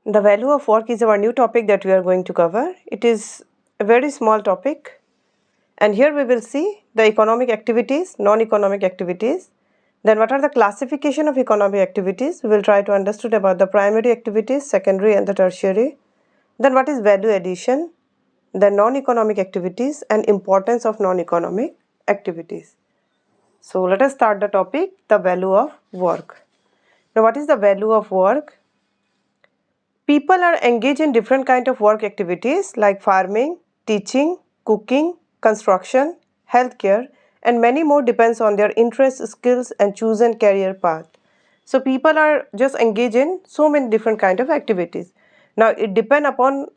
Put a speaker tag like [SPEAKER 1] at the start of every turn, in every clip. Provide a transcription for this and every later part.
[SPEAKER 1] The value of work is our new topic that we are going to cover. It is a very small topic, and here we will see the economic activities, non-economic activities. Then what are the classification of economic activities? We will try to understand about the primary activities, secondary and the tertiary. Then what is value addition, the non-economic activities and importance of non-economic activities. So let us start the topic, the value of work. Now what is the value of work? People are engaged in different kind of work activities like farming, teaching, cooking, construction, healthcare, and many more depends on their interests, skills and chosen career path. So people are just engaged in so many different kind of activities. Now it depend upon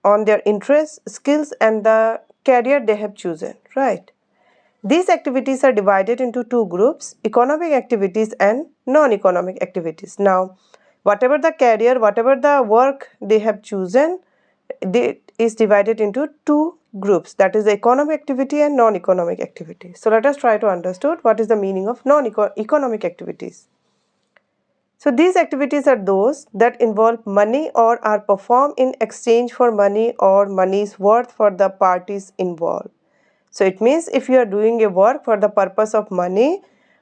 [SPEAKER 1] on their interests, skills and the career they have chosen, right? These activities are divided into two groups, economic activities and non-economic activities. Now, whatever the career, whatever the work they have chosen, is divided into two groups, that is the economic activity and non-economic activity. So, let us try to understand what is the meaning of non-economic activities. So, these activities are those that involve money or are performed in exchange for money or money's worth for the parties involved. So it means if you are doing a work for the purpose of money,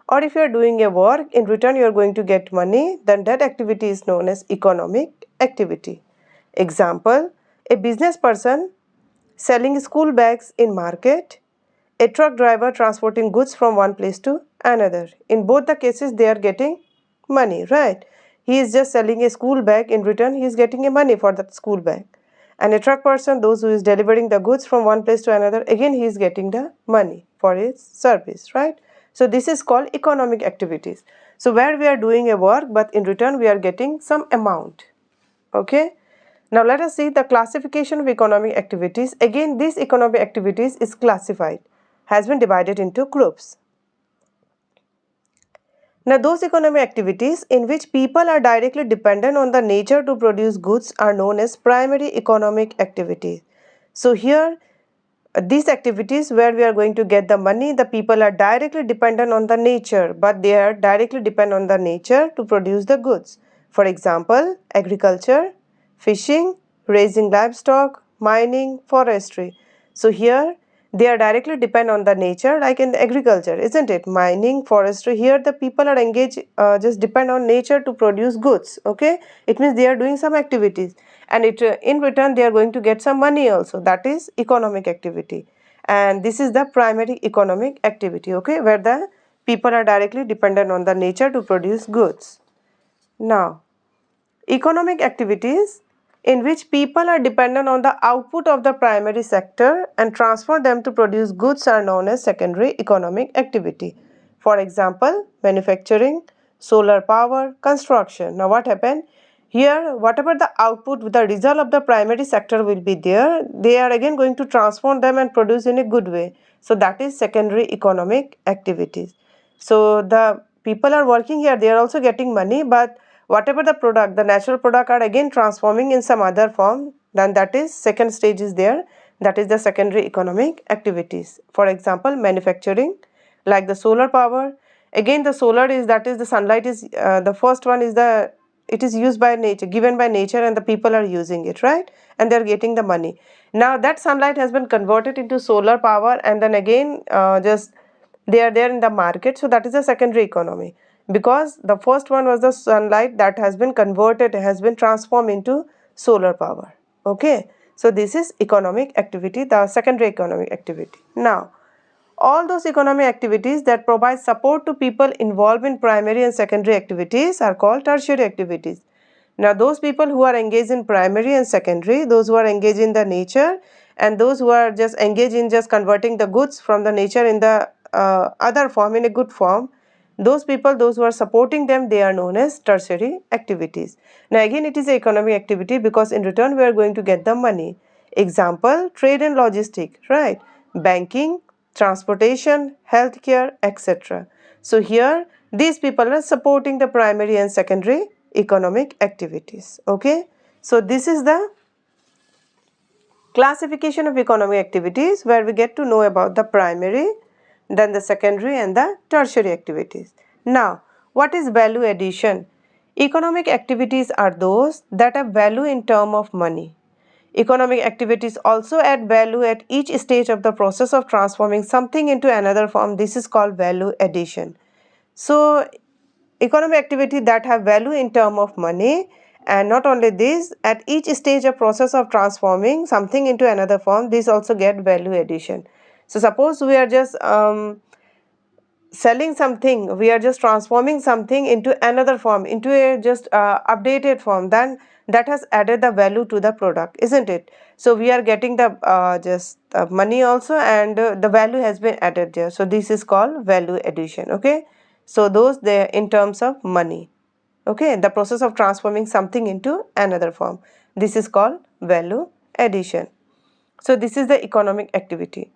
[SPEAKER 1] or if you are doing a work in return you are going to get money, then that activity is known as economic activity. Example, a business person selling school bags in market, a truck driver transporting goods from one place to another. In both the cases they are getting money, right? He is just selling a school bag, in return he is getting a money for that school bag. And a truck person, those who is delivering the goods from one place to another, again he is getting the money for his service, right? So this is called economic activities. So where we are doing a work but in return we are getting some amount. Okay. Now let us see the classification of economic activities. Again, these economic activities is classified, has been divided into groups. Now those economic activities in which people are directly dependent on the nature to produce goods are known as primary economic activities. So here these activities where we are going to get the money, the people are directly dependent on the nature, but they are directly dependent on the nature to produce the goods. For example, agriculture, fishing, raising livestock, mining, forestry. So here they are directly depend on the nature, like in the agriculture, isn't it? Mining, forestry, here the people are engaged, just depend on nature to produce goods. Okay, it means they are doing some activities, and in return they are going to get some money also, that is economic activity. And this is the primary economic activity, okay, where the people are directly dependent on the nature to produce goods. Now, economic activities in which people are dependent on the output of the primary sector and transfer them to produce goods are known as secondary economic activity. For example, manufacturing, solar power, construction. Now what happened? Here, whatever the output, the result of the primary sector will be there, they are again going to transform them and produce in a good way. So that is secondary economic activities. So the people are working here, they are also getting money, but whatever the product, the natural product are again transforming in some other form, then that is second stage is there, that is the secondary economic activities. For example, manufacturing, like the solar power, again the solar is, that is the sunlight is, the first one is the, it is used by nature, given by nature, and the people are using it, right? And they are getting the money. Now that sunlight has been converted into solar power, and then again just they are there in the market. So that is the secondary economy, because the first one was the sunlight that has been converted, has been transformed into solar power. Okay, so this is economic activity, the secondary economic activity. Now all those economic activities that provide support to people involved in primary and secondary activities are called tertiary activities. Now those people who are engaged in primary and secondary, those who are engaged in the nature, and those who are just engaged in just converting the goods from the nature in the other form, in a good form, those people, those who are supporting them, they are known as tertiary activities. Now again it is an economic activity because in return we are going to get the money. Example, trade and logistic, right? Banking, transportation, healthcare, etc. So here these people are supporting the primary and secondary economic activities. Okay, so this is the classification of economic activities where we get to know about the primary, then the secondary and the tertiary activities. Now, what is value addition? Economic activities are those that have value in terms of money. Economic activities also add value at each stage of the process of transforming something into another form. This is called value addition. So, economic activity that have value in terms of money, and not only this, at each stage of process of transforming something into another form, this also get value addition. So, suppose we are just selling something, we are just transforming something into another form, into a just updated form, then that has added the value to the product, isn't it? So we are getting the just money also, and the value has been added there. So this is called value addition. Okay, so those there in terms of money. Okay, the process of transforming something into another form, this is called value addition. So this is the economic activity.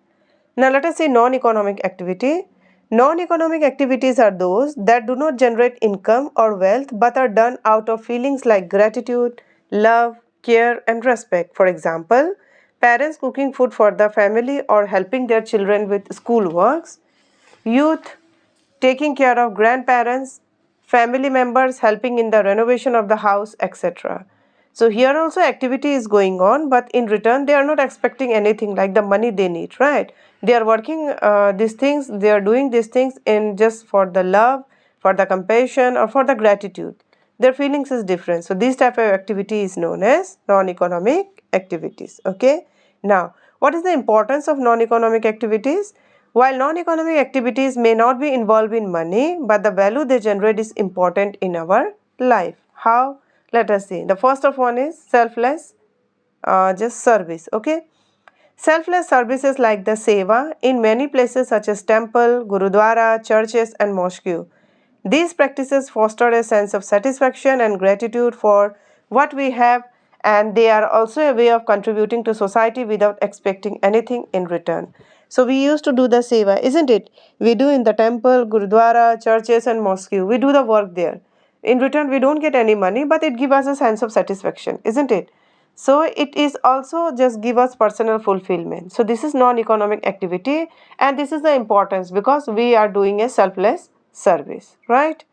[SPEAKER 1] Now let us say non-economic activity. Non-economic activities are those that do not generate income or wealth but are done out of feelings like gratitude, love, care and respect. For example, parents cooking food for the family or helping their children with school works, youth taking care of grandparents, family members helping in the renovation of the house, etc. So here also activity is going on, but in return they are not expecting anything like the money they need, right? They are working these things, they are doing these things in just for the love, for the compassion or for the gratitude. Their feelings is different. So this type of activity is known as non-economic activities. Okay. Now, what is the importance of non-economic activities? While non-economic activities may not be involved in money, but the value they generate is important in our life. How? Let us see. The first of one is selfless just service. Okay. Selfless services like the seva in many places such as temple, gurudwara, churches and mosque. These practices foster a sense of satisfaction and gratitude for what we have, and they are also a way of contributing to society without expecting anything in return. So we used to do the seva, isn't it? We do in the temple, gurudwara, churches and mosque. We do the work there. In return, we don't get any money, but it gives us a sense of satisfaction, isn't it? So it is also just give us personal fulfillment. So this is non-economic activity, and this is the importance because we are doing a selfless service, right?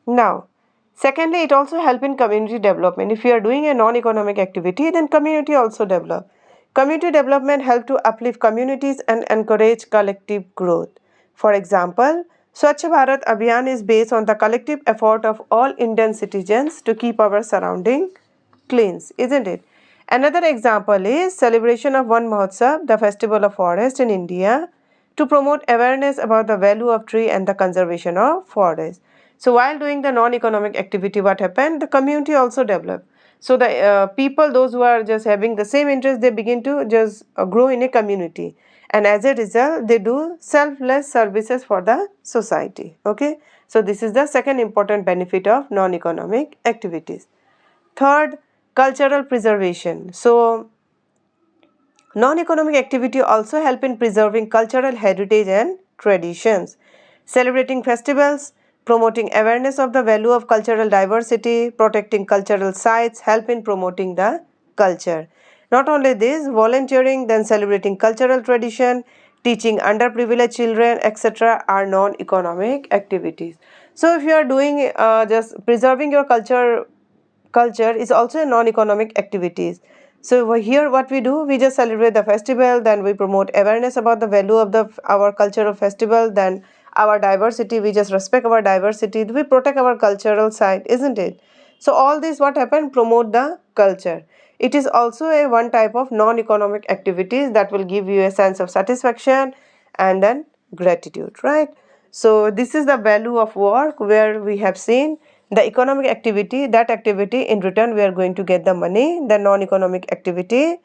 [SPEAKER 1] Now, secondly, it also help in community development. If you are doing a non-economic activity, then community also develop. Community development help to uplift communities and encourage collective growth. For example, Swachh Bharat Abhiyan is based on the collective effort of all Indian citizens to keep our surrounding clean, isn't it? Another example is celebration of Van Mahotsav, the festival of forest in India, to promote awareness about the value of tree and the conservation of forest. So while doing the non-economic activity, what happened? The community also developed. So the people, those who are just having the same interest, they begin to just grow in a community. And as a result, they do selfless services for the society. Okay. So this is the second important benefit of non-economic activities. Third, cultural preservation. So non-economic activity also help in preserving cultural heritage and traditions. Celebrating festivals, promoting awareness of the value of cultural diversity, protecting cultural sites help in promoting the culture. Not only this, volunteering, then celebrating cultural tradition, teaching underprivileged children, etc. are non-economic activities. So if you are doing just preserving your culture is also a non-economic activities. So over here what we do, we just celebrate the festival, then we promote awareness about the value of our cultural festival, then our diversity, we just respect our diversity, we protect our cultural side, isn't it? So all this what happen, promote the culture. It is also a one type of non-economic activities that will give you a sense of satisfaction and then gratitude, right? So this is the value of work, where we have seen the economic activity, that activity in return we are going to get the money. The non-economic activity,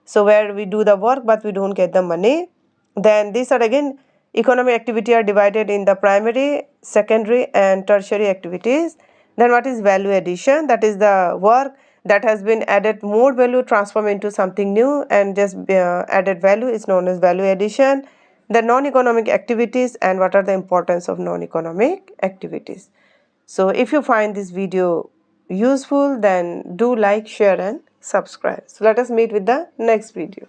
[SPEAKER 1] so where we do the work but we don't get the money. Then these are again economic activity are divided in the primary, secondary and tertiary activities. Then what is value addition? That is the work that has been added more value, transform into something new, and just added value is known as value addition. The non-economic activities, and what are the importance of non-economic activities. So if you find this video useful, then do like, share and subscribe. So let us meet with the next video.